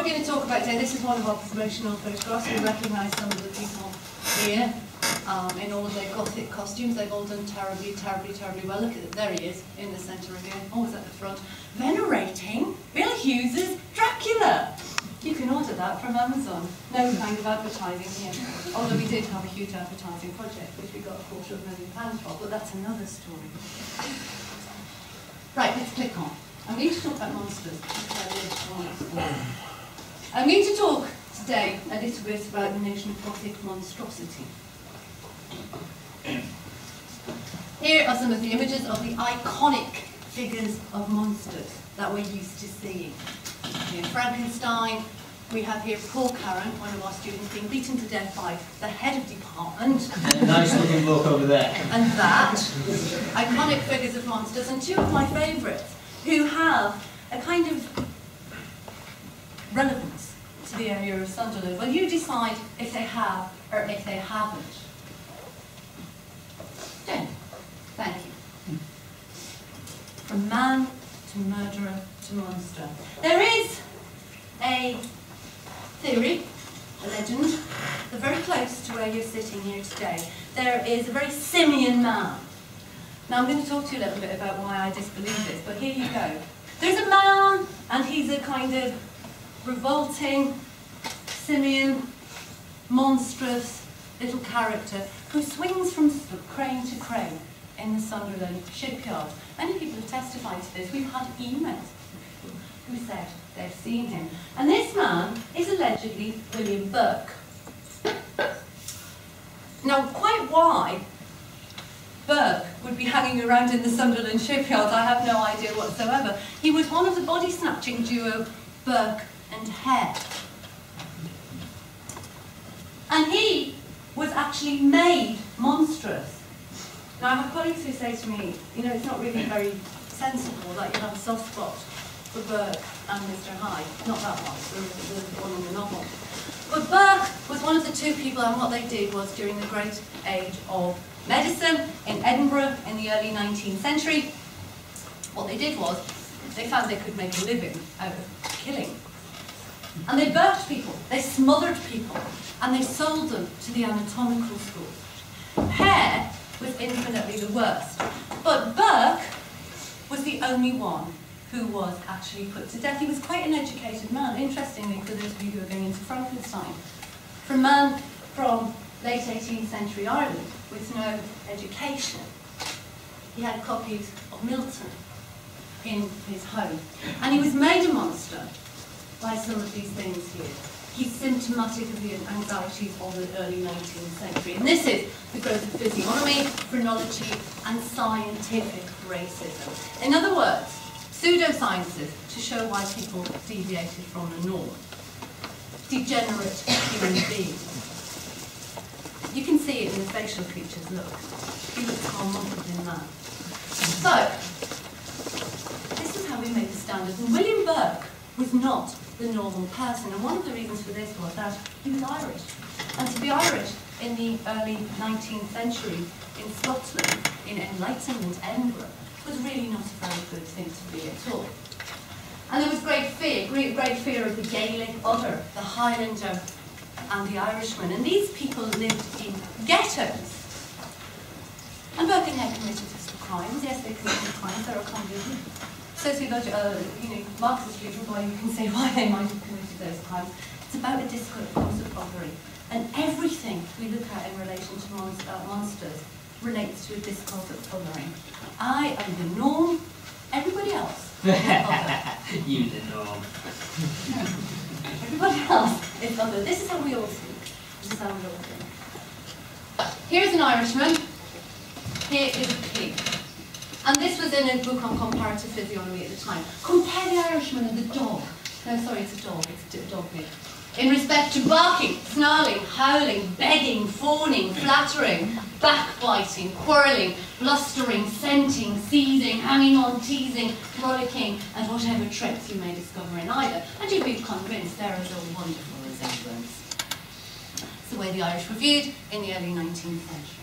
we're going to talk about today, this is one of our promotional photographs. We recognise some of the people here in all of their Gothic costumes. They've all done terribly, terribly, terribly well. Look at it, there he is in the centre again, always at the front. Venerating Bill Hughes's Dracula. You can order that from Amazon. No kind of advertising here. Although we did have a huge advertising project, which we got £250,000 for, but that's another story. Right, let's click on. I'm going to talk about monsters. I'm going to talk today a little bit about the notion of Gothic monstrosity. Here are some of the images of the iconic figures of monsters that we're used to seeing. Here, Frankenstein. We have here Paul Curran, one of our students, being beaten to death by the head of department. And a nice looking book over there. And that. Iconic figures of monsters. And two of my favourites, who have a kind of relevance to the area of Sunderlnd. Well, you decide if they have or if they haven't. Jen, thank you. From man to murderer to monster. There is a theory, a legend, they're very close to where you're sitting here today. There is a very simian man. Now I'm going to talk to you a little bit about why I disbelieve this, but here you go. There's a man, and he's a kind of revolting, simian, monstrous little character who swings from crane to crane in the Sunderlnd shipyard. Many people have testified to this. We've had emails who said they've seen him. And this man is allegedly William Burke. Now, quite why Burke would be hanging around in the Sunderlnd shipyards, I have no idea whatsoever. He was one of the body-snatching duo Burke and Hare. And he was actually made monstrous. Now, I have colleagues who say to me, you know, it's not really very sensible that you have a soft spot for Burke and Mr. Hyde. Not that one, the one in the novel. But Burke was one of the two people, and what they did was, during the great age of medicine in Edinburgh in the early 19th century, what they did was, they found they could make a living out of killing. And they burnt people, they smothered people, and they sold them to the anatomical school. Hare was infinitely the worst, but Burke was the only one who was actually put to death. He was quite an educated man, interestingly, for those of you who are going into Frankenstein. For a man from late 18th century Ireland with no education, he had copies of Milton in his home. And he was made a monster by some of these things here. He's symptomatic of the anxieties of the early 19th century. And this is the growth of physiognomy, phrenology, and scientific racism. In other words, pseudosciences to show why people deviated from the norm. Degenerate human beings. You can see it in the facial features, look. He looks more monkered than that. So, this is how we made the standard. And William Burke was not the normal person, and one of the reasons for this was that he was Irish. And to be Irish in the early 19th century in Scotland, in enlightenment Edinburgh, was really not a very good thing to be at all. And there was great fear of the Gaelic other, the Highlander and the Irishman, and these people lived in ghettos. And Burke and Hare committed crimes. Yes, they committed crimes. There are kind of Marxist reasons why you can say why they might have committed those crimes. It's about a discourse of othering. And everything we look at in relation to monsters relates to a discourse of othering. I am the norm, everybody else is other. You the norm. Everybody else is other. This is how we all think. This is how we all think. Here's an Irishman. Here is a pig. And this was in a book on comparative physiognomy at the time. Compare the Irishman and the dog. No, sorry, it's a dog. It's a dog pig. In respect to barking, snarling, howling, begging, fawning, flattering, backbiting, quarrelling, blustering, scenting, seizing, hanging on, teasing, frolicking, and whatever tricks you may discover in either. And you'd be convinced there is a wonderful resemblance. It's the way the Irish were viewed in the early 19th century.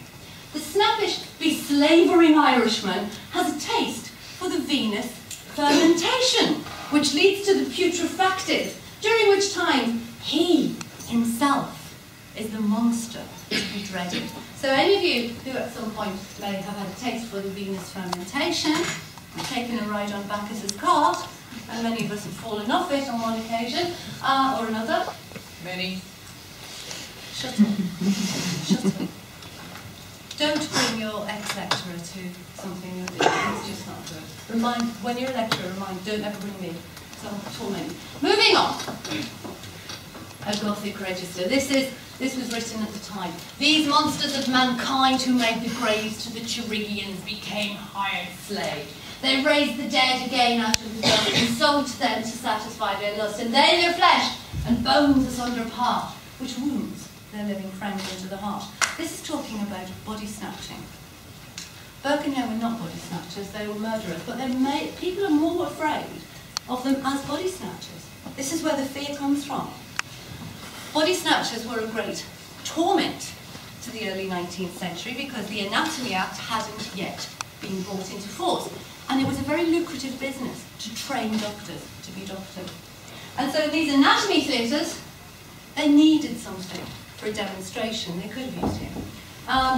The snappish, beslavering Irishman has a taste for the venous fermentation, which leads to the putrefactive during which time he himself is the monster to be dreaded. So any of you who at some point may have had a taste for the Venus fermentation, and taken a ride on Bacchus's cart, and many of us have fallen off it on one occasion or another. Many. Shut up. Shut up. Don't bring your ex-lecturer to something you're doing. It's just not good. When you're a lecturer, don't ever bring me. So torment. Moving on. A Gothic register. This was written at the time. These monsters of mankind who made the graves to the Chirigians became hired slaves. They raised the dead again out of the dust and sold to them to satisfy their lust, and they their flesh and bones asunder apart, which wounds their living friends into the heart. This is talking about body snatching. Burke and Hare were not body snatchers, they were murderers, but people are more afraid of them as body snatchers. This is where the fear comes from. Body snatchers were a great torment to the early 19th century because the Anatomy Act hadn't yet been brought into force. And it was a very lucrative business to train doctors to be doctors. And so in these anatomy theatres, they needed something for a demonstration. They could have used him.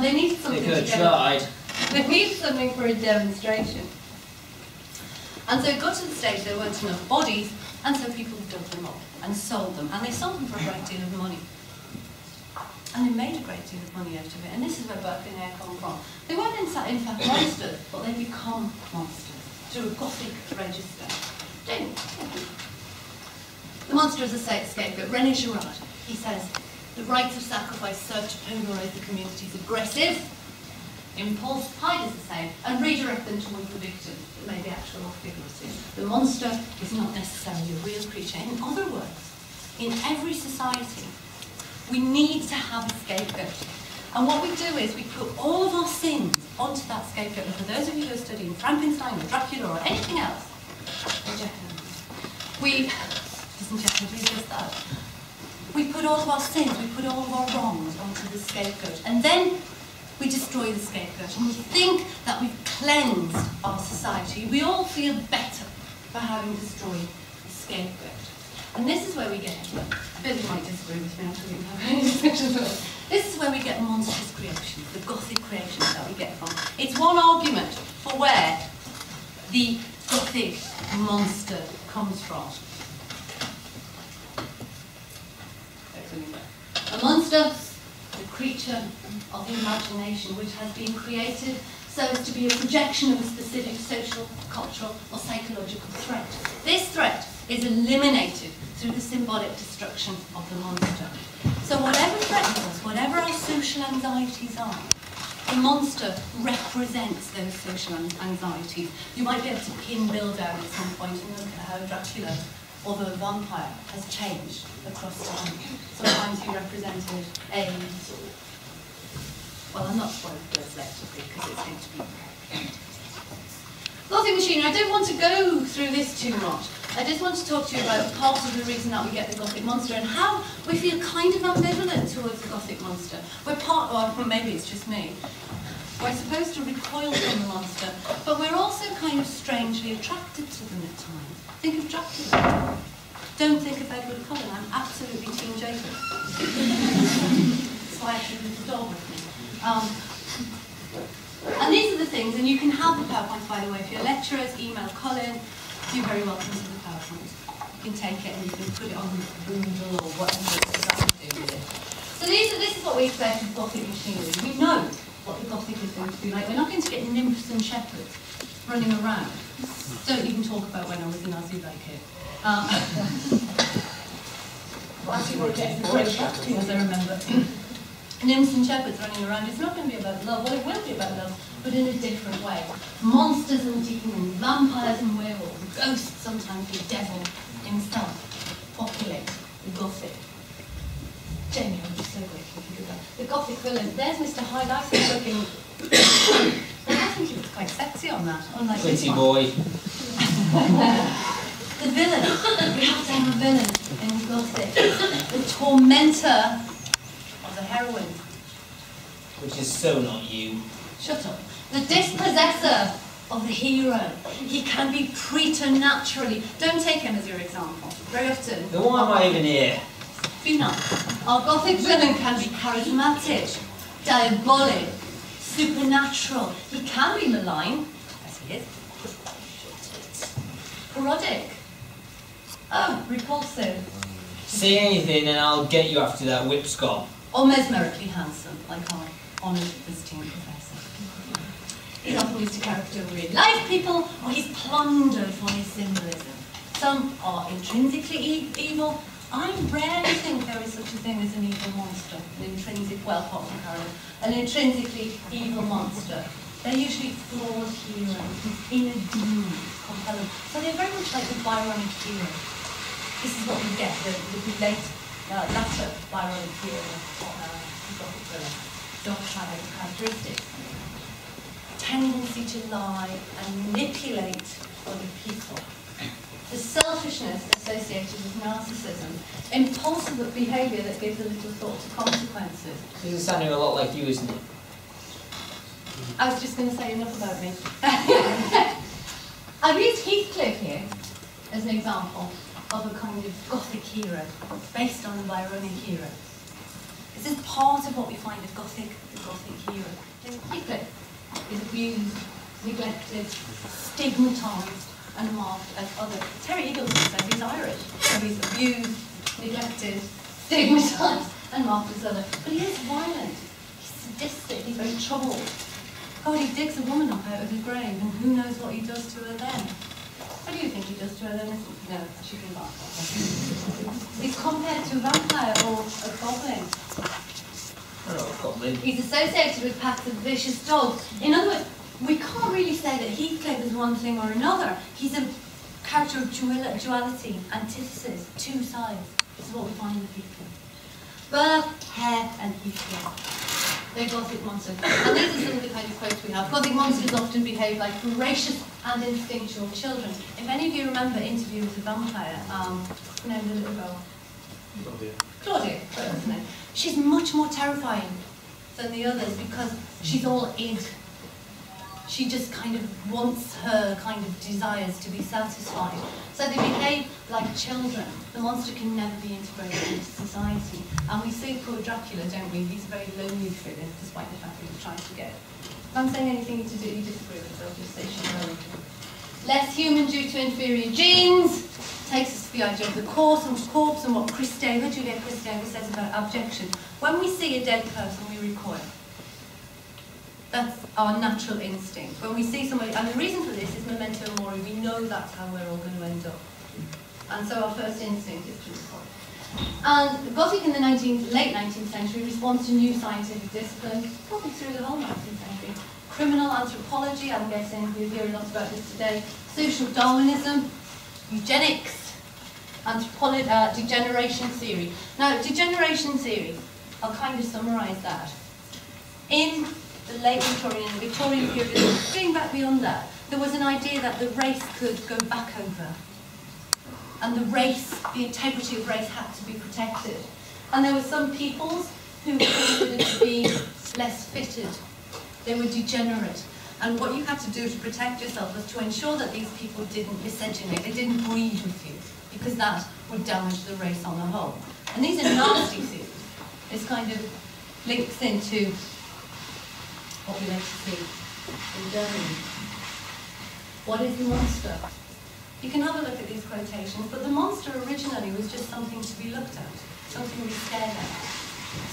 They needed something They could have tried. They needed something for a demonstration. And so it got to the stage there weren't enough bodies, and so people dug them up and sold them. And they sold them for a great deal of money. And they made a great deal of money out of it. And this is where Burke and Hare come from. They weren't in fact monsters, but they become monsters through a Gothic register. The monster is a scapegoat. René Girard, he says, the rites of sacrifice serve to polarise the community's aggressive impulse, hide is the same, and redirect them towards the victim, maybe actual or figurative. The monster is not necessarily a real creature. In other words, in every society, we need to have a scapegoat. And what we do is we put all of our sins onto that scapegoat. And for those of you who are studying Frankenstein or Dracula or anything else, doesn't Jekyll do just that? We put all of our sins, we put all of our wrongs onto the scapegoat. And then we destroy the scapegoat. And we think that we've cleansed our society. We all feel better for having destroyed the scapegoat. And this is where we get, Billy might disagree with me, I'm sure we can have any discussions about it. This is where we get monstrous creations, the Gothic creations that we get from. It's one argument for where the Gothic monster comes from. A monster, the creature of the imagination which has been created so as to be a projection of a specific social, cultural or psychological threat. This threat is eliminated through the symbolic destruction of the monster. So whatever threatens us, whatever our social anxieties are, the monster represents those social anxieties. You might be able to pin Bill down at some point and look at how Dracula, although a vampire, has changed across time. Sometimes he represented a... Well, I'm not spoiling Bill's lecture because it's going to be... Gothic machinery, I don't want to go through this too much. I just want to talk to you about part of the reason that we get the Gothic monster and how we feel kind of ambivalent towards the Gothic monster. We're or maybe it's just me. We're supposed to recoil from the monster, but we're also kind of strangely attracted to them at times. Think of Dracula. Don't think of Edward Cullen. I'm absolutely Team Jacob. That's why I took the dog with me. And these are the things, and you can have the PowerPoints, by the way. If you're lecturers, email Colin. You're very welcome to the PowerPoint. You can take it and you can put it on Moodle or whatever it is that you do with it. So this is what we expect of Gothic machinery. We know what the Gothic is going to be like. We're not going to get nymphs and shepherds running around. Don't even talk about when I was in Azulike. As I remember. Nymphs and shepherds running around. It's not going to be about love. Well, it will be about love, but in a different way. Monsters and demons, vampires and werewolves, ghosts, sometimes the devil himself, populate the Gothic. Jamie, I'm just so grateful for that. The Gothic villain. There's Mr. Hyde. I think looking. I think he looks quite sexy on that. Unlike Pretty boy. The villain. We have to have a villain in Gothic. The tormentor of the heroine. Which is so not you. Shut up. The dispossessor of the hero. He can be preternaturally. Don't take him as your example. Very often. Then why am I even here? Be nice. Our Gothic villain can be charismatic, diabolic, supernatural. He can be malign, as he is. Parodic. Oh, repulsive. Say anything and I'll get you after that whipscot. Or mesmerically handsome, like our honoured visiting professor. He's often used to caricature real life people, or he's plundered for his symbolism. Some are intrinsically evil. I rarely think there is such a thing as an evil monster, an intrinsic, well, apart from Carol, an intrinsically evil monster. They're usually flawed heroes, whose inner demons compel them. So they're very much like the Byronic hero. This is what we get, the late, latter Byronic hero of Gothic villain. Don't have characteristics. Tendency to lie and manipulate other people. The selfishness associated with narcissism, impulsive behaviour that gives a little thought to consequences. This is sounding a lot like you, isn't it? I was just going to say enough about me. I've used Heathcliff here as an example of a kind of Gothic hero, based on the Byronic hero. This is part of what we find of the Gothic hero. Heathcliff is abused, neglected, stigmatised, and marked as other. Terry Eagleton says he's Irish, so he's abused, neglected, stigmatised, and marked as other. But he is violent, he's sadistic, he's very troubled. God, he digs a woman up out of his grave, and who knows what he does to her then? What do you think he does to her then? No, she can laugh. He's compared to a vampire or a goblin. Oh, goblin. He's associated with packs of vicious dogs. In other words, we can't really say that Heathcliff is one thing or another. He's a character of duality, antithesis, two sides. This is what we find in Heathcliff. Birth, hair, and Heathcliff. They're Gothic monsters. And these are some of the kind of quotes we have. Gothic monsters often behave like voracious and instinctual children. If any of you remember Interview with the Vampire, the name of the little girl? Claudia, that's her name. She's much more terrifying than the others because she's all id. She just kind of wants her kind of desires to be satisfied. So they behave like children. The monster can never be integrated into society. And we see poor Dracula, don't we? He's a very lonely figure, despite the fact that he's trying to get. If I'm saying anything you disagree with, I'll just say she's less human due to inferior genes. Takes us to the idea of the corpse and what Julia Kristeva says about abjection. When we see a dead person, we recoil. That's our natural instinct. When we see somebody, and the reason for this is memento mori, we know that's how we're all going to end up. And so our first instinct is to recoil. And the Gothic in the late 19th century responds to new scientific disciplines, probably through the whole 19th century. Criminal anthropology, I'm guessing we'll hear a lot about this today. Social Darwinism, eugenics, degeneration theory. Now, degeneration theory, I'll kind of summarise that. In the late Victorian and Victorian period, going back beyond that, there was an idea that the race could go back over. And the integrity of race had to be protected. And there were some peoples who were considered to be less fitted. They were degenerate. And what you had to do to protect yourself was to ensure that these people didn't miscegenate, they didn't breed with you, because that would damage the race on the whole. And these are nasty theories. This kind of links into what we like to see in Germany. What is the monster? You can have a look at these quotations, but the monster originally was just something to be looked at, something to be stared at,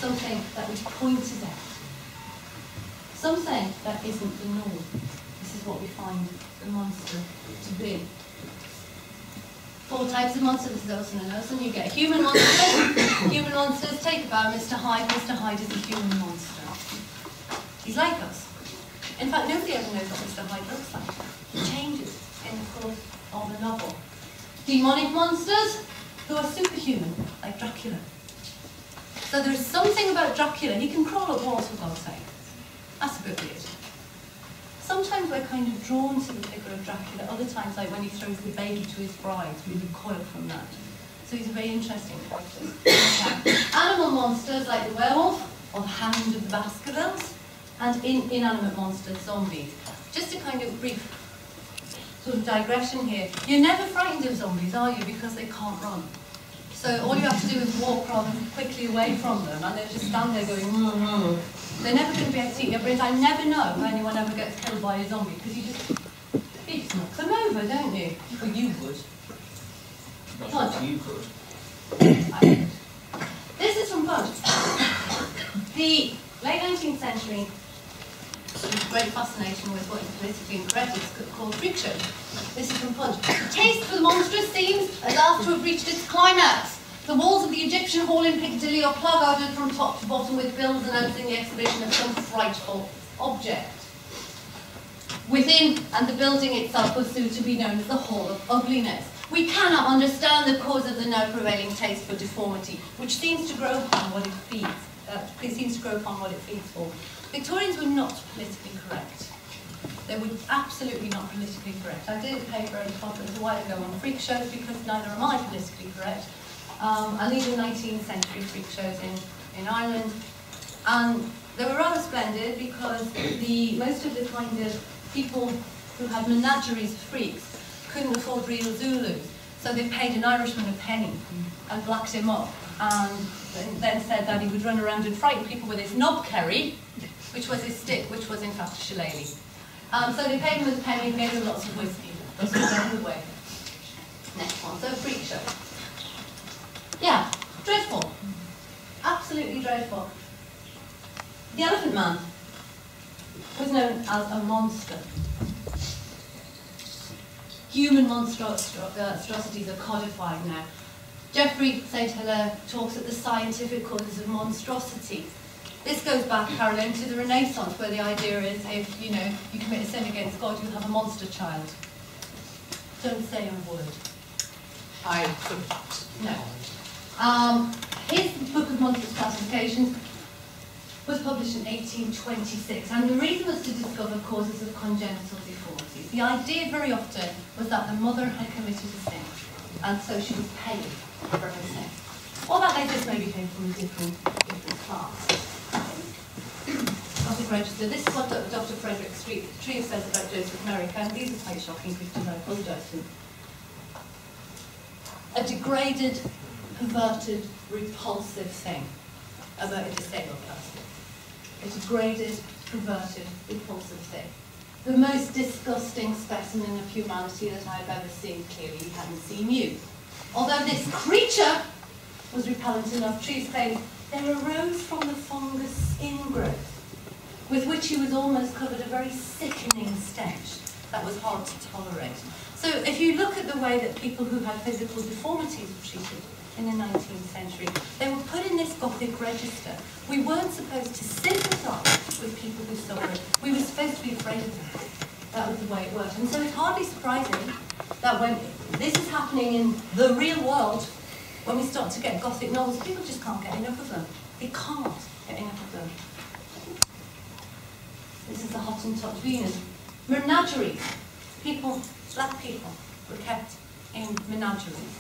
something that was pointed at. Some say that isn't the norm. This is what we find the monster to be. 4 types of monsters. This is Alison and Alison. You get human monsters. Human monsters. Take about Mr. Hyde. Mr. Hyde is a human monster. He's like us. In fact, nobody ever knows what Mr. Hyde looks like. He changes in the course of the novel. Demonic monsters who are superhuman, like Dracula. So there is something about Dracula. He can crawl up walls, for God's sake. That's a bit weird. Sometimes we're kind of drawn to the figure of Dracula. Other times, like when he throws the baby to his bride, we recoil from that. So he's a very interesting character. Animal monsters like the werewolf or the Hound of the Baskervilles, and inanimate monsters, zombies. Just a kind of brief sort of digression here. You're never frightened of zombies, are you? Because they can't run. So all you have to do is walk rather quickly away from them, and they'll just stand there going, They're never going to be able to eat your brains. I never know if anyone ever gets killed by a zombie, because you just knock them over, don't you? Well, you would. Not sure if you could. I would. This is from Punch. The late 19th century, great fascination with what is politically incorrect, it's called freak show. This is from Punch. Taste for the monstrous seems as after to have reached its climax. The walls of the Egyptian hall in Piccadilly are placarded from top to bottom with bills announcing the exhibition of some frightful object. Within and the building itself was soon to be known as the Hall of Ugliness. We cannot understand the cause of the now prevailing taste for deformity, which seems to grow upon what it feeds. For. Victorians were not politically correct. They were absolutely not politically correct. I did a paper at a conference a while ago on freak shows because neither am I politically correct. And these are 19th century freak shows in Ireland. And they were rather splendid because most of the kind of people who had menageries of freaks couldn't afford real Zulus. So they paid an Irishman a penny and blacked him up, and then said that he would run around and frighten people with his knobkerry, which was his stick, which was in fact a shillelagh. So they paid him with a penny and gave him lots of whiskey. Those were the way. Next one, so freak show. Yeah, dreadful. Absolutely dreadful. The Elephant Man was known as a monster. Human monstrosities are codified now. Geoffrey St. Hilaire talks at the scientific causes of monstrosity. This goes back, Caroline, to the Renaissance, where the idea is if you commit a sin against God, you'll have a monster child. Don't say a word. I couldn't. No. His book of monstrous classifications was published in 1826, and the reason was to discover causes of congenital deformities. The idea very often was that the mother had committed a sin, and so she was paying for her sin. Or that they just maybe came from a different class. Gothic Register. This is what Dr. Frederick Treves says about Joseph Merrick, and these are quite shocking pictures, I apologise to him. A degraded, perverted, repulsive thing about a disabled person. A degraded, perverted, repulsive thing. The most disgusting specimen of humanity that I've ever seen. Clearly he hadn't seen you. Although this creature was repellent enough, Treves claims there arose from the fungus skin growth, with which he was almost covered, a very sickening stench that was hard to tolerate. So if you look at the way that people who had physical deformities were treated in the 19th century, they were put in this Gothic register. We weren't supposed to sympathise with people who suffered. We were supposed to be afraid of them. That was the way it worked. And so it's hardly surprising that when this is happening in the real world, when we start to get Gothic novels, people just can't get enough of them. They can't get enough of them. This is the Hottentot Venus. Menageries. People, black people, were kept in menageries.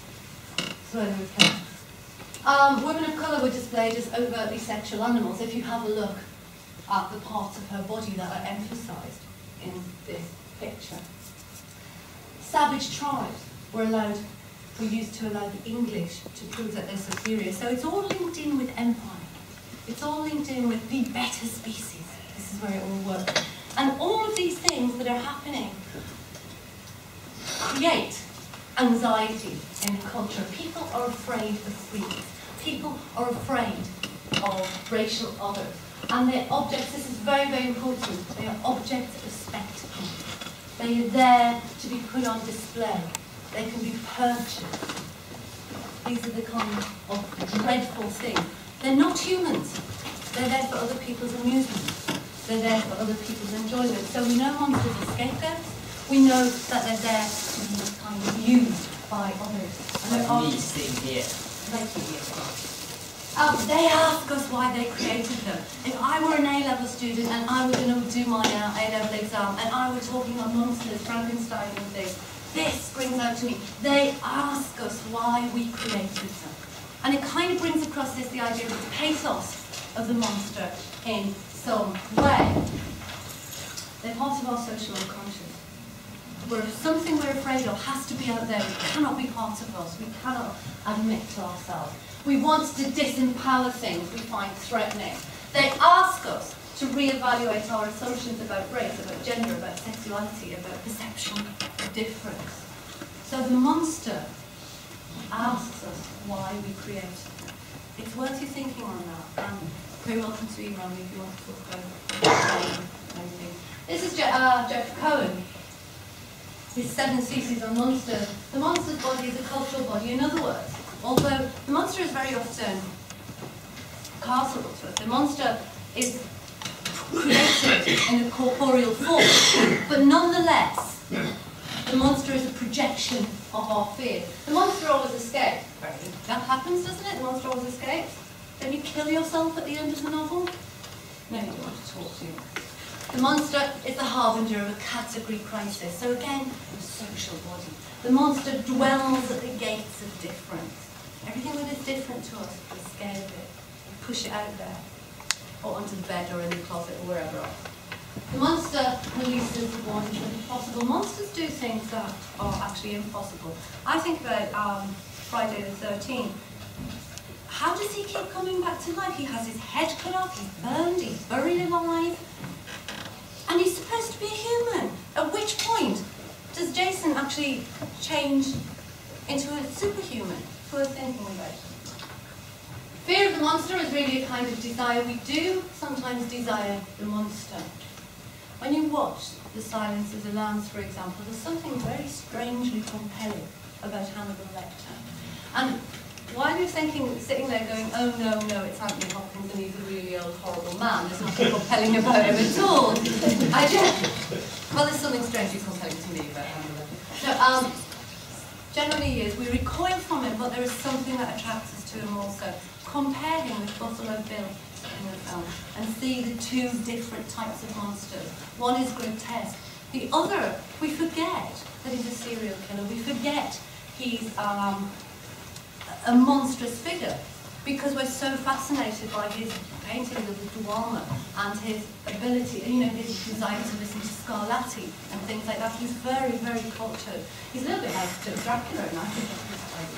So they were kept. Women of colour were displayed as overtly sexual animals. If you have a look at the parts of her body that are emphasised in this picture. Savage tribes were used to allow the English to prove that they're superior. So it's all linked in with empire. It's all linked in with the better species. This is where it all works. And all of these things that are happening create anxiety in the culture. People are afraid of freaks. People are afraid of racial others. And they're objects, this is very, very important, they are objects of spectacle. They are there to be put on display. They can be purchased. These are the kind of dreadful things. They're not humans. They're there for other people's amusement. They're there for other people's enjoyment. So we know monsters are scapegoats. We know that they're there to be kind of used by others. Like me sitting here. Like you, yes. They ask us why they created them. If I were an A-level student and I was going to do my A-level exam and I were talking about monsters, Frankenstein and things, this springs out to me. They ask us why we created them. And it kind of brings across the idea of the pathos of the monster in some way. They're part of our social unconscious. something we're afraid of has to be out there. It cannot be part of us. We cannot admit to ourselves. We want to disempower things we find threatening. They ask us to reevaluate our assumptions about race, about gender, about sexuality, about perception of difference. So the monster asks us why we create. It's worth you thinking on that. Very welcome to email me if you want to talk about anything. This is Jeff Cohen. His 7 theses on monster. The monster's body is a cultural body. In other words, although the monster is very often castle to us, the monster is created in a corporeal form, but nonetheless, the monster is a projection of our fear. The monster always escapes. That happens, doesn't it? The monster always escapes. Don't you kill yourself at the end of the novel? No, you don't want to talk to you. The monster is the harbinger of a category crisis. So again, a social body. The monster dwells at the gates of difference. Everything that is different to us, we scare of it. We push it out there, or onto the bed, or in the closet, or wherever else. The monster releases the one which is impossible. Monsters do things that are actually impossible. I think about Friday the 13th. How does he keep coming back to life? He has his head cut off, he's burned, he's buried alive. And he's supposed to be a human. At which point does Jason actually change into a superhuman? It's worth thinking about. Fear of the monster is really a kind of desire. We do sometimes desire the monster. When you watch The Silence of the Lambs, for example, there's something very strangely compelling about Hannibal Lecter. And while you're sitting there going, oh no, no, it's Anthony Hopkins and he's a really old, horrible man, there's nothing compelling about him at all. Well, there's something strangely compelling to me about Hannibal Lecter. No, generally he is. We recoil from him, but there is something that attracts us to him also. Compare him with Buffalo Bill in the film and see the two different types of monsters. One is grotesque. The other, we forget that he's a serial killer. We forget he's a monstrous figure because we're so fascinated by his paintings of the Duomo and his ability, you know, his desire to listen to Scarlatti and things like that. He's very, very cultured. He's a little bit like Dracula, and I think that's quite.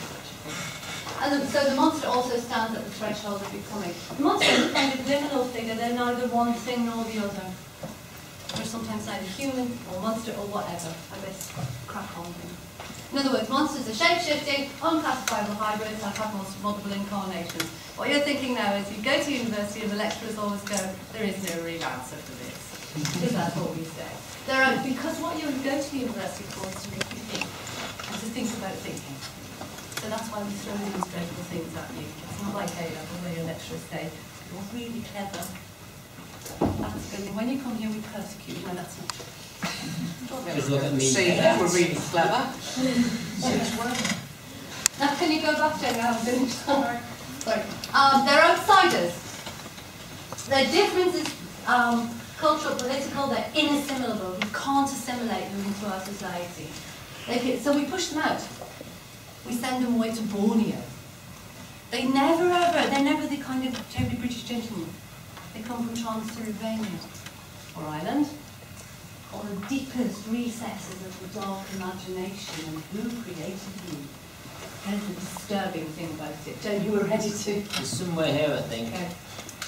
And so the monster also stands at the threshold of becoming. The monster is a kind of liminal figure. They're neither one thing nor the other. They're sometimes either human or monster or whatever. I guess crack on thing. In other words, monsters are shape-shifting, unclassifiable hybrids that have multiple incarnations. What you're thinking now is you go to university and the lecturers always go, there is no real answer for this. Because that's what we say. Because what you go to university for is to make you think, and to think about thinking. So that's why we throw these dreadful things at you. It's not like A-level where your lecturers say, you're really clever. That's good. And when you come here, we persecute you. No, that's not true. Just look at me. See, we're really clever. Now, can you go back, Jamie? I haven't finished. Sorry. They're outsiders. Their difference is cultural, political. They're inassimilable. We can't assimilate them into our society. So we push them out. We send them away to Borneo. They're never the kind of totally British gentlemen. They come from Transylvania or Ireland, or the deepest recesses of the dark imagination, and who created you? There's the disturbing thing about it. Joe, you were ready to? It's somewhere here, I think. Okay.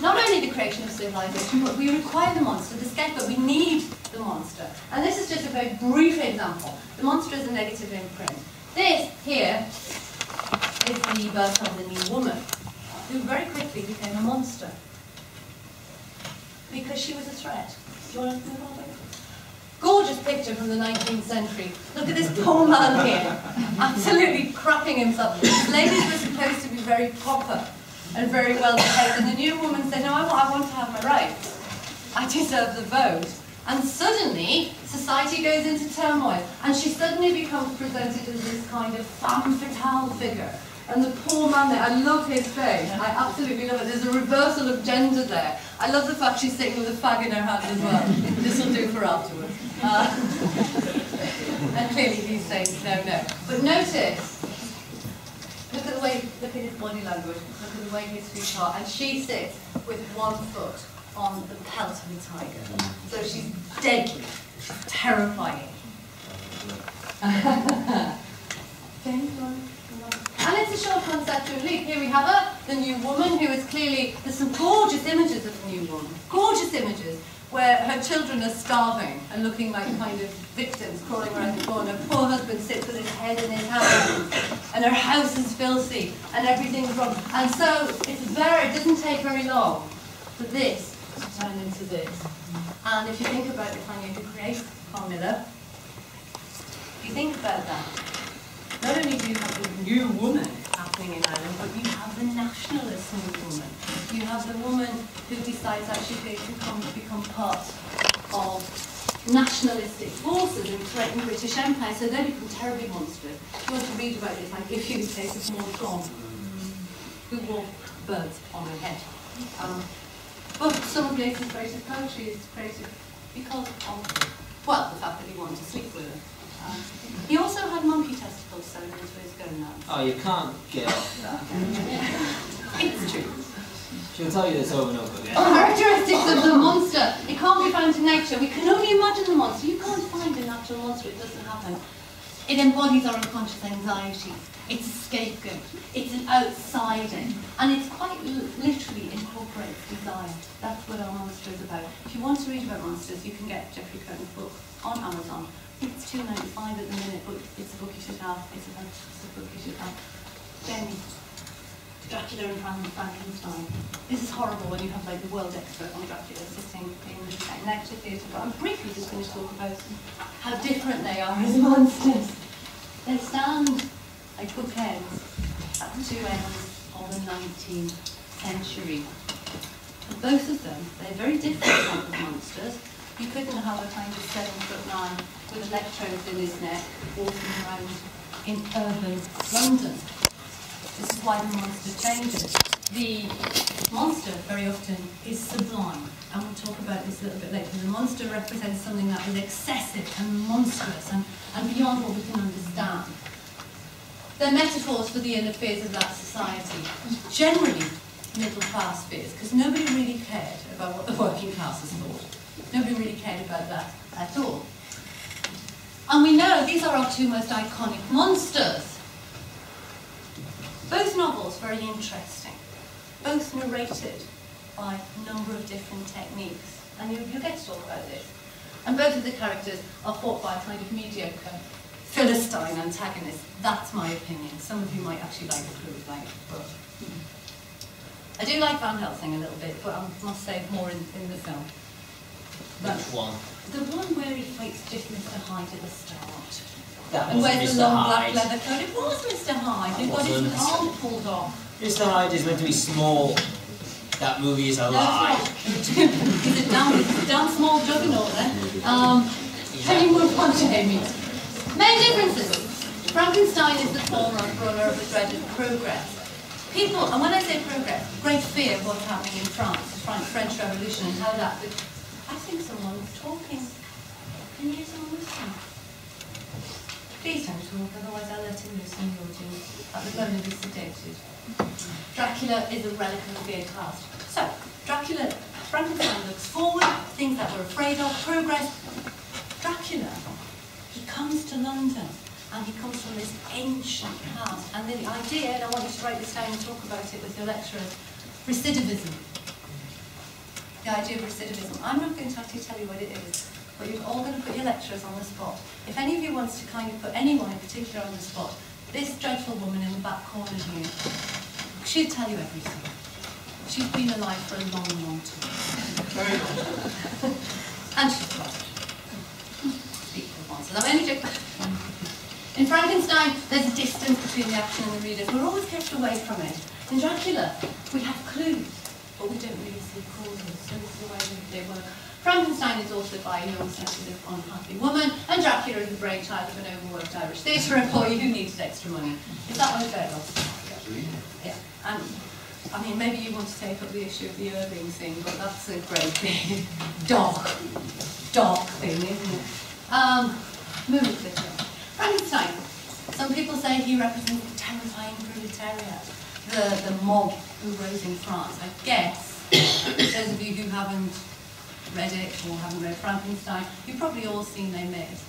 Not only the creation of civilization, but we require the monster, the scapegoat. We need the monster. And this is just a very brief example. The monster is a negative imprint. This here is the birth of the new woman, who very quickly became a monster because she was a threat. Do you want to move on? Gorgeous picture from the 19th century. Look at this poor man here, absolutely crapping himself. Ladies were supposed to be very proper and very well behaved, and the new woman said, no, I want to have my rights. I deserve the vote. And suddenly, society goes into turmoil, and she suddenly becomes presented as this kind of femme fatale figure. And the poor man there, I love his face, I absolutely love it. There's a reversal of gender there. I love the fact she's sitting with a fag in her hand as well. This will do for afterwards. And clearly he's saying, no, no. But notice, look at his body language, look at the way his feet are, and she sits with one foot on the pelt of a tiger. So she's deadly, she's terrifying. And it's a short conceptual leap. Here we have her, the new woman, who is clearly, there's some gorgeous images of the new woman. Gorgeous images where her children are starving and looking like kind of victims crawling around the corner. Poor husband sits with his head in his hands and her house is filthy and everything's wrong. And so it doesn't take very long for this to turn into this. And if you think about the kind who creates Carmilla, if you think about that, not only do you have the new woman happening in Ireland, but you have the nationalist new woman. You have the woman who decides that she's going to become part of nationalistic forces and threaten the British Empire, so they become terribly monstrous. If you want to read about this, I give you the case of Maud who wore birds on her head. But some of Gates's greatest poetry is created because of, well, the fact that he wanted to sleep with her. He also had monkey testicles sewn into his gonads. Oh, you can't get off that. It's true. She'll tell you this over and over again. Characteristics of the monster. It can't be found in nature. We can only imagine the monster. You can't find a natural monster. It doesn't happen. It embodies our unconscious anxiety. It's a scapegoat. It's an outsider. And it's quite literally incorporates desire. That's what our monster is about. If you want to read about monsters, you can get Jeffrey Cohen's book on Amazon. I think it's $2.95 at the minute, but it's a book you should have. It's a book you should have. Then Dracula and Frankenstein. This is horrible when you have like the world expert on Dracula sitting in the lecture theatre, but I'm briefly just going to talk about how different they are as monsters. They stand like bookends at the two ends of the 19th century. And both of them, they're very different type of monsters. You couldn't have a kind of 7'9" with electrodes in his neck walking around in urban London. This is why the monster changes. The monster very often is sublime, and we'll talk about this a little bit later. The monster represents something that is excessive and monstrous and beyond what we can understand. They're metaphors for the inner fears of that society, generally middle-class fears, because nobody really cared about what the working classes thought. Nobody really cared about that at all. And we know these are our two most iconic monsters. Both novels very interesting. Both narrated by a number of different techniques. And you'll get to talk about this. And both of the characters are fought by a kind of mediocre Philistine antagonist. That's my opinion. Some of you might actually like the Clue Blank book. I do like Van Helsing a little bit, but I must say more in the film. Which one? The one where he fights just Mr. Hyde at the start. That and wasn't wears Mr. the long Hyde. black leather coat. It was Mr. Hyde. He got his arm pulled off. Mr. Hyde is meant to be small. That movie is a lie. He's a damn small juggernaut then. Can you move on to Amy? Main differences. Frankenstein is the forerunner of the dreaded progress. People, and when I say progress, great fear of what's happening in France, the French Revolution, and how that... I think someone's talking. Can you hear someone listening? Please don't talk, otherwise I'll let him listen to the audience. At the moment he's sedated. Dracula is a relic of the feared past. So, Dracula, Frankenstein looks forward, things that we're afraid of, progress. Dracula, he comes to London, and he comes from this ancient past. And the idea, and I want you to write this down and talk about it with your lecturers, recidivism. The idea of recidivism. I'm not going to actually tell you what it is, but you're all going to put your lecturers on the spot. If any of you wants to kind of put anyone in particular on the spot, this dreadful woman in the back corner here, she'll tell you everything. She's been alive for a long, long time. Very long. And she's got it. Equal monsters. I'm only joking. In Frankenstein, there's a distance between the action and the readers. We're always kept away from it. In Dracula, we have clues, but we don't really see causes. So this is the way they work. Frankenstein is also by a young, sensitive, unhappy woman, and Dracula is the brainchild of an overworked Irish theatre employee who needed extra money. Is that what fair, Ross? Yeah. And I mean, maybe you want to take up the issue of the Irving thing, but that's a great big dark thing, isn't it? Moving quickly. Frankenstein. Some people say he represents the terrifying proletariat, the mob who rose in France. I guess those of you who haven't read it or haven't read Frankenstein, you've probably all seen Les Mis.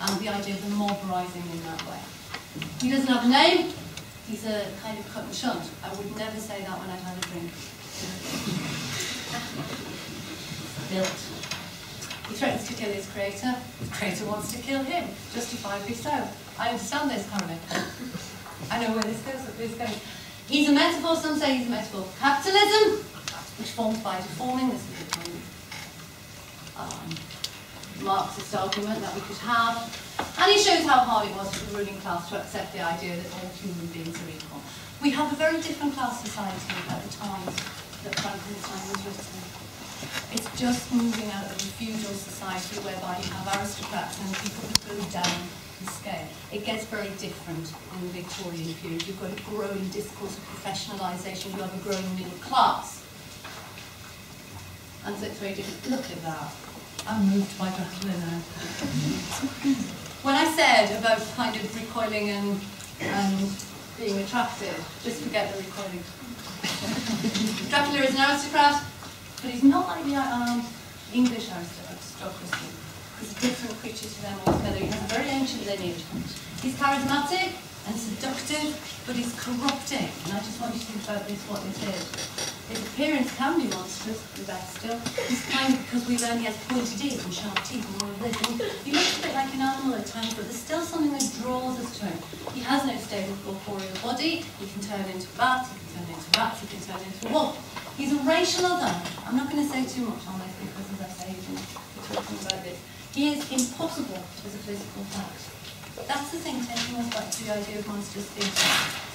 and the idea of the mob rising in that way. He doesn't have a name. He's a kind of cut and shunt. I would never say that when I've had a drink. Built. He threatens to kill his creator. The creator wants to kill him, justifiably so. I understand this, Caroline. I know where this goes. He's a metaphor. Some say he's a metaphor for capitalism, which forms by deforming. This is a kind of Marxist argument that we could have. And he shows how hard it was for the ruling class to accept the idea that all human beings are equal. We have a very different class society at the time that Frankenstein was written. It's just moving out of a feudal society whereby you have aristocrats and people who go down the scale. It gets very different in the Victorian period. You've got a growing discourse of professionalisation. You have a growing middle class. And so it's very different. Look at that. I'm moved by Dracula now. When I said about kind of recoiling and being attracted, just forget the recoiling. Dracula is an aristocrat, but he's not like the English aristocracy. He's a different creature to them altogether. He has a very ancient lineage. He's charismatic and seductive, but he's corrupting. And I just want you to think about this, what this is. His appearance can be monstrous, the best still. He's kind of, because we learn he has pointed ears and sharp teeth and all of this. And he looks a bit like an animal at times, but there's still something that draws us to him. He has no stable corporeal body. He can turn into bats, he can turn into rats, he can turn into a wolf. He's a racial other. I'm not going to say too much on this because, as I say, we're talking about this. He is impossible as a physical fact. That's the thing, taking us back to the idea of monstrous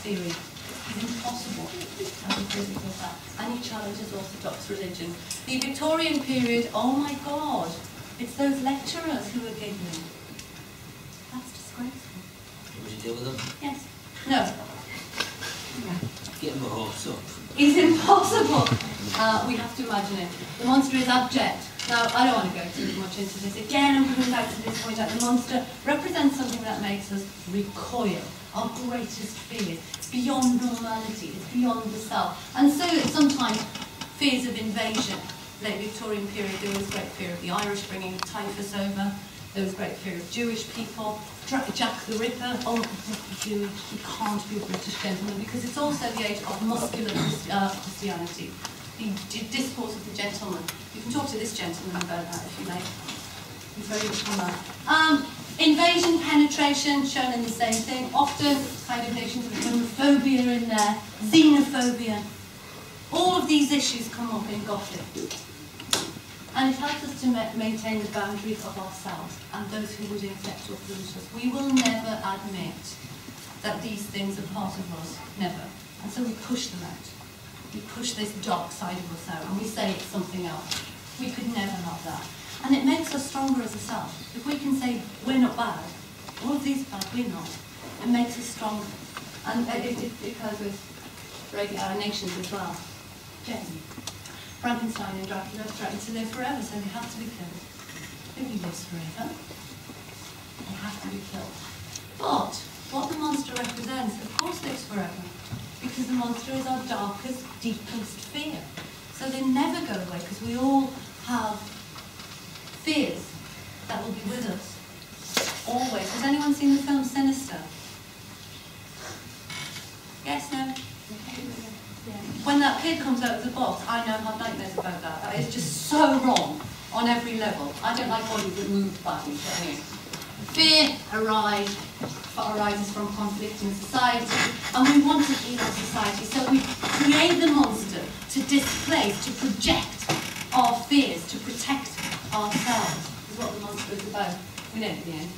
theory. He's impossible as a physical fact. And he challenges orthodox religion. The Victorian period, oh my God, it's those lecturers who are giggling. That's disgraceful. Would you deal with them? Yes. No. Get them a horse up. He's impossible. We have to imagine it. The monster is abject. Now, I don't want to go too much into this. Again, I'm coming back to this point that the monster represents something that makes us recoil. Our greatest fear. It's beyond normality. It's beyond the self. And so sometimes fears of invasion. Late Victorian period, there was great fear of the Irish bringing typhus over. There was great fear of Jewish people. Jack the Ripper, oh, you can't be a British gentleman, because it's also the age of muscular Christianity. The discourse of the gentleman. You can talk to this gentleman about that if you like. He's very much on that. Invasion, penetration, shown in the same thing. Often kind of notions of homophobia in there, xenophobia. All of these issues come up in Gothic. And it helps us to maintain the boundaries of ourselves and those who would infect or pollute us. We will never admit that these things are part of us. Never. And so we push them out. We push this dark side of us out and we say it's something else. We could never have that. And it makes us stronger as a self. If we can say we're not bad, all of these are bad, we're not. It makes us stronger. And it goes with our nations as well. Jane. Frankenstein and Dracula threaten to live forever, so they have to be killed. Nobody lives forever. They have to be killed. But what the monster represents, of course, lives forever. Because the monster is our darkest, deepest fear. So they never go away, because we all have fears that will be with us. Always. Has anyone seen the film Sinister? Yes, no? When that kid comes out of the box, I now have nightmares about that. That is just so wrong on every level. I don't like bodies that move badly, but anyway. Fear arises from conflict in society, and we want to heal our society, so we create the monster to displace, to project our fears, to protect ourselves, is what the monster is about. We know at the end.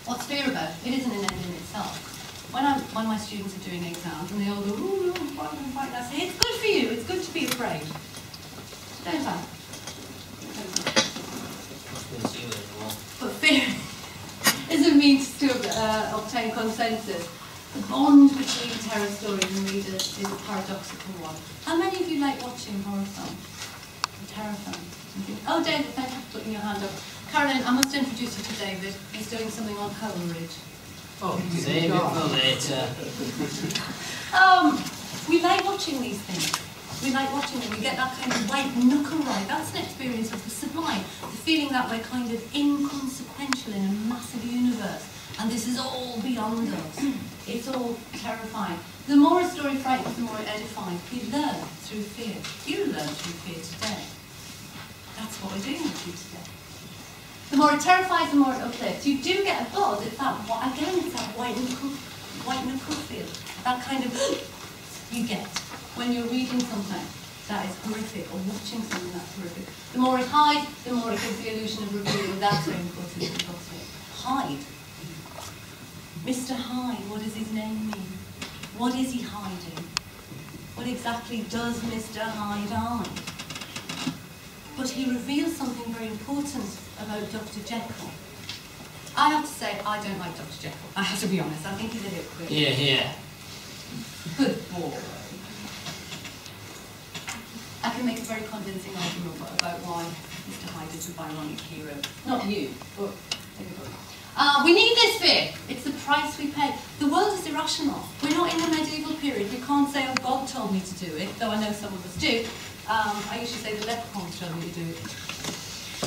What's fear about? It isn't an end in itself. When my students are doing exams and they all go, ooh, no, I'm fighting, I say, it's good for you, it's good to be afraid. Don't I? But fear is a means to obtain consensus. The bond between terror stories and readers is a paradoxical one. How many of you like watching horror films? Terror films? Oh, David, thank you for putting your hand up. Caroline, I must introduce you to David. He's doing something on Coleridge. Oh, save it for later. We like watching these things. We like watching them. We get that kind of white knuckle ride. That's an experience of the sublime. The feeling that we're kind of inconsequential in a massive universe. And this is all beyond us. It's all terrifying. The more a story frightens, the more it edifies. We learn through fear. You learn through fear today. That's what we're doing with you today. The more it terrifies, the more it uplifts. You do get a buzz. It's that, again, it's that white knuckle feel. That kind of you get when you're reading something that is horrific or watching something that's horrific. The more it hides, the more it gives the illusion of reveal. That's very important in Gothic. Hide. Mr. Hyde, what does his name mean? What is he hiding? What exactly does Mr. Hyde hide? But he reveals something very important about Dr. Jekyll. I have to say, I don't like Dr. Jekyll. I have to be honest, I think he's a hypocrite. Yeah. Good boy. I can make a very convincing argument about why Mr. Hyde is a Byronic hero. Not you, but everybody. We need this fear. It's the price we pay. The world is irrational. We're not in the medieval period. We can't say, oh, God told me to do it, though I know some of us do. I usually say the leprechauns told me to do it.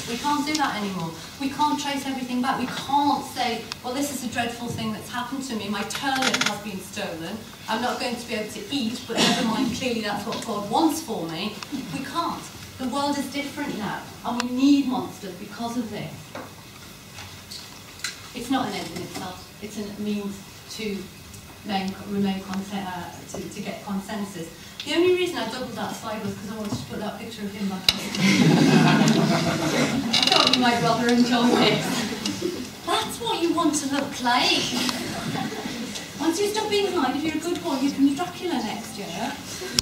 We can't do that anymore. We can't trace everything back. We can't say, well, this is a dreadful thing that's happened to me. My turnip has been stolen. I'm not going to be able to eat, but never mind, clearly that's what God wants for me. We can't. The world is different now, and we need monsters because of this. It's not an end in itself. It's a means to to get consensus. The only reason I doubled that slide was because I wanted to put that picture of him back up. I thought you might rather enjoy this. That's what you want to look like. Once you stop being Hyde, if you're a good boy, you can be Dracula next year.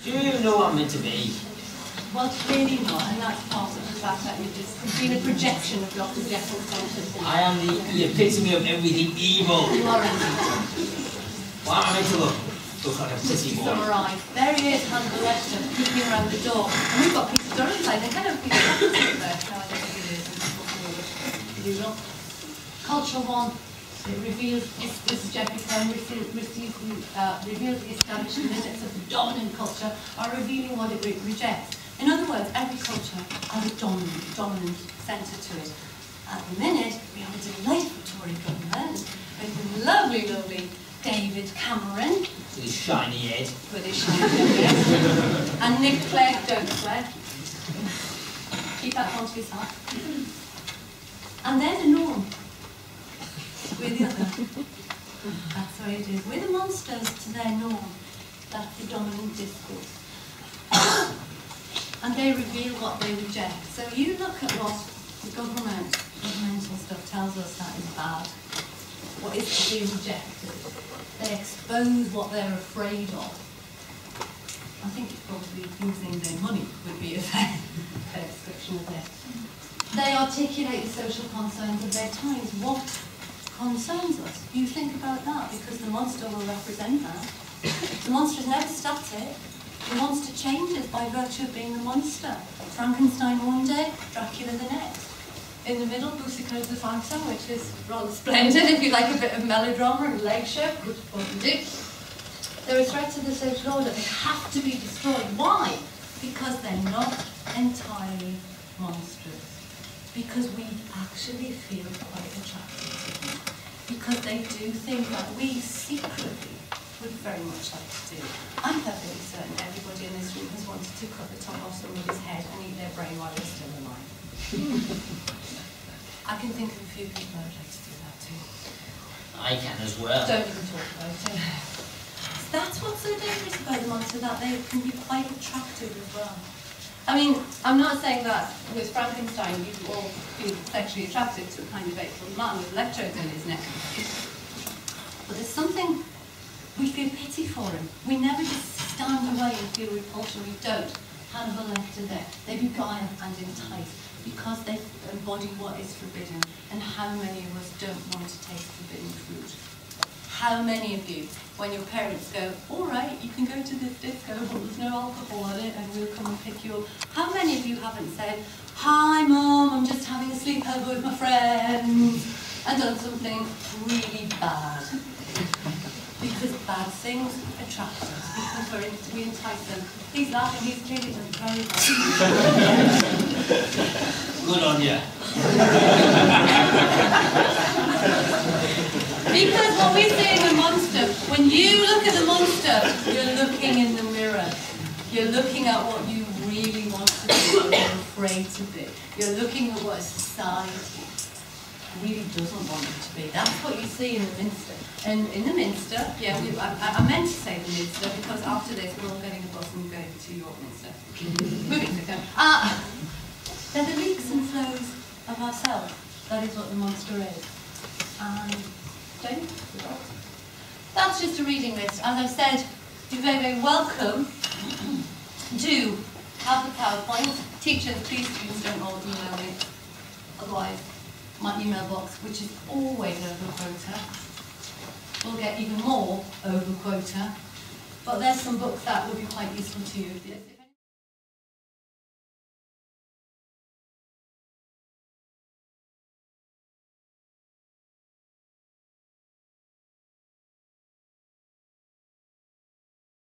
Do you know what I'm meant to be? Well, clearly not, and that's part of the fact that you've just been a projection of Dr. Jekyll's conscience. I am the epitome of everything evil. You are indeed. Why am I meant to look? Look like a pretty boy. Alright, there he is, Hans the Lecture, peeking around the door. And we've got Peter Durham inside. They kind of be there. No, I don't think it is. Usual. Culture 1. It reveals, this is Jeffrey Cohen, reveals the established limits of the dominant culture are revealing what it rejects. In other words, every culture has a dominant centre to it. At the minute, we have a delightful Tory government with the lovely David Cameron. With his shiny head. With his shiny head. And Nick Clegg, don't swear. Keep that onto his hat. And there's a norm. We're the other. That's the way it is. We're the monsters to their norm. That's the dominant discourse. And they reveal what they reject. So you look at what the governmental stuff tells us that is bad. What is to be rejected. They expose what they're afraid of. I think it's probably using their money would be a fair description of it. They articulate the social concerns of their times. What concerns us? You think about that, because the monster will represent that. The monster is never static. The monster changes by virtue of being the monster. Frankenstein one day, Dracula the next. In the middle, Boucicault's the Phantom, which is rather splendid if you like a bit of melodrama and leg show, which what you do. They're a threat to the social order. They have to be destroyed. Why? Because they're not entirely monstrous. Because we actually feel quite attracted to them. Because they do things that we secretly would very much like to do. I'm perfectly certain everybody in this room has wanted to cut the top off somebody's head and eat their brain while they're still alive. I can think of a few people I would like to do that too. I can as well. Don't even talk about it. That's what's so dangerous about the monster, that they can be quite attractive as well. I mean, I'm not saying that with Frankenstein you all feel sexually attracted to a kind of April man with electrodes in his neck. But there's something, we feel pity for him. We never just stand away and feel repulsion. We don't. Hannibal Lecter there. They beguile and entice because they embody what is forbidden. And how many of us don't want to taste forbidden fruit? How many of you, when your parents go, all right, you can go to this disco, but there's no alcohol in it, and we'll come and pick you up. How many of you haven't said, hi Mum, I'm just having a sleepover with my friends, and done something really bad? Because because bad things attract us, because we entice them. He's laughing, he's clearly done very well. Good on you. Because what we're seeing a monster, when you look at the monster, you're looking in the mirror. You're looking at what you really want to be, what you're afraid to be. You're looking at what society really doesn't want you to be. That's what you see in the Minster. And in the Minster, yeah, I meant to say the Minster because after this we're all getting a bus and going to York Minster. Moving to go. They're the leaks and flows of ourselves. That is what the monster is. And don't that's just a reading list. As I've said, you're very, very welcome to have the PowerPoint. Teachers, please, students don't all email me. Otherwise, my email box, which is always over quota, will get even more over quota. But there's some books that would be quite useful to you.